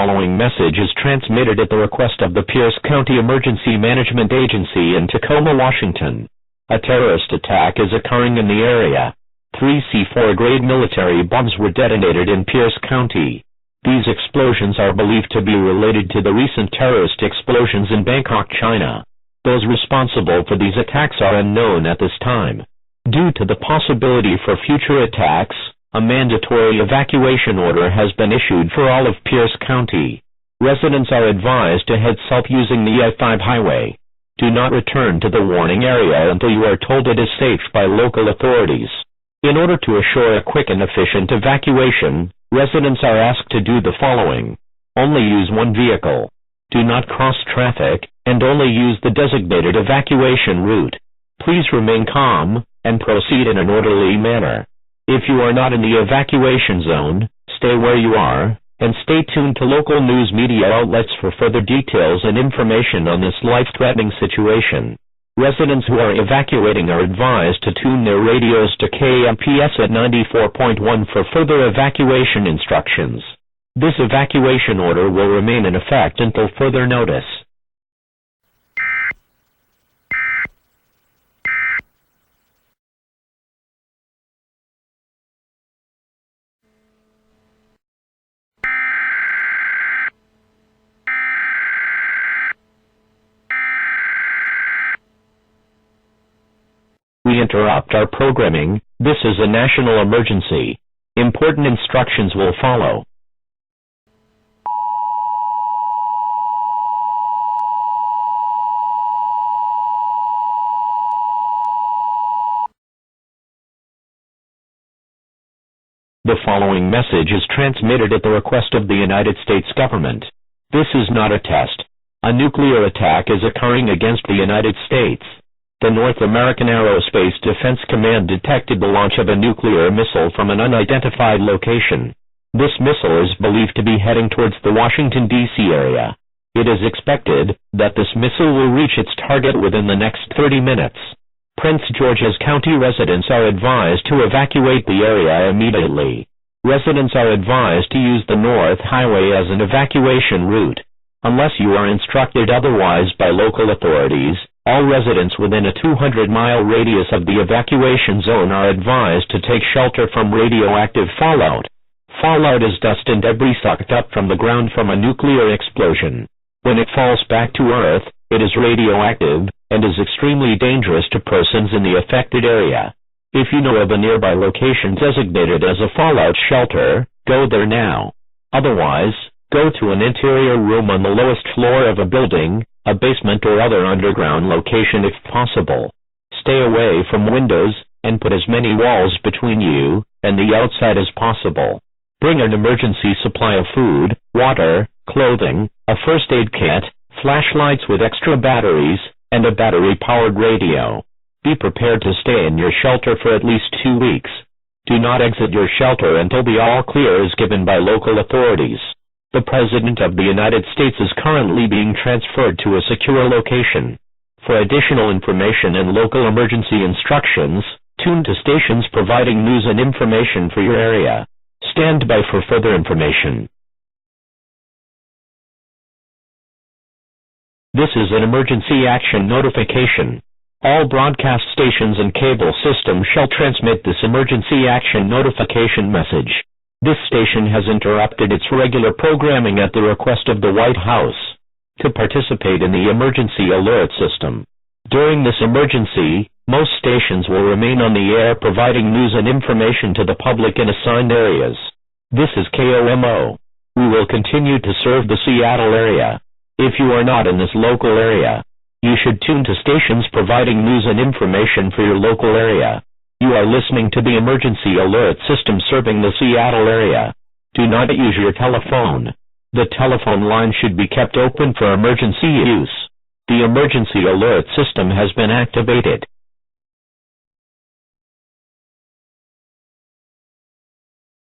following message is transmitted at the request of the Pierce County Emergency Management Agency in Tacoma, Washington. A terrorist attack is occurring in the area. 3 C4-grade military bombs were detonated in Pierce County. These explosions are believed to be related to the recent terrorist explosions in Bangkok, China. Those responsible for these attacks are unknown at this time. Due to the possibility for future attacks, a mandatory evacuation order has been issued for all of Pierce County. Residents are advised to head south using the I-5 highway. Do not return to the warning area until you are told it is safe by local authorities. In order to assure a quick and efficient evacuation, residents are asked to do the following. Only use one vehicle. Do not cross traffic, and only use the designated evacuation route. Please remain calm, and proceed in an orderly manner. If you are not in the evacuation zone, stay where you are, and stay tuned to local news media outlets for further details and information on this life-threatening situation. Residents who are evacuating are advised to tune their radios to KMPS at 94.1 for further evacuation instructions. This evacuation order will remain in effect until further notice. We interrupt our programming. This is a national emergency. Important instructions will follow. The following message is transmitted at the request of the United States government. This is not a test. A nuclear attack is occurring against the United States. The North American Aerospace Defense Command detected the launch of a nuclear missile from an unidentified location. This missile is believed to be heading towards the Washington, D.C. area. It is expected that this missile will reach its target within the next 30 minutes. Prince George's County residents are advised to evacuate the area immediately. Residents are advised to use the North Highway as an evacuation route. Unless you are instructed otherwise by local authorities, all residents within a 200-mile radius of the evacuation zone are advised to take shelter from radioactive fallout. Fallout is dust and debris sucked up from the ground from a nuclear explosion. When it falls back to Earth, it is radioactive and is extremely dangerous to persons in the affected area. If you know of a nearby location designated as a fallout shelter, go there now. Otherwise, go to an interior room on the lowest floor of a building, a basement or other underground location if possible. Stay away from windows, and put as many walls between you and the outside as possible. Bring an emergency supply of food, water, clothing, a first aid kit, flashlights with extra batteries, and a battery-powered radio. Be prepared to stay in your shelter for at least 2 weeks. Do not exit your shelter until the all-clear is given by local authorities. The President of the United States is currently being transferred to a secure location. For additional information and local emergency instructions, tune to stations providing news and information for your area. Stand by for further information. This is an emergency action notification. All broadcast stations and cable systems shall transmit this emergency action notification message. This station has interrupted its regular programming at the request of the White House to participate in the emergency alert system. During this emergency, most stations will remain on the air providing news and information to the public in assigned areas. This is KOMO. We will continue to serve the Seattle area. If you are not in this local area, you should tune to stations providing news and information for your local area. You are listening to the emergency alert system serving the Seattle area. Do not use your telephone. The telephone line should be kept open for emergency use. The emergency alert system has been activated.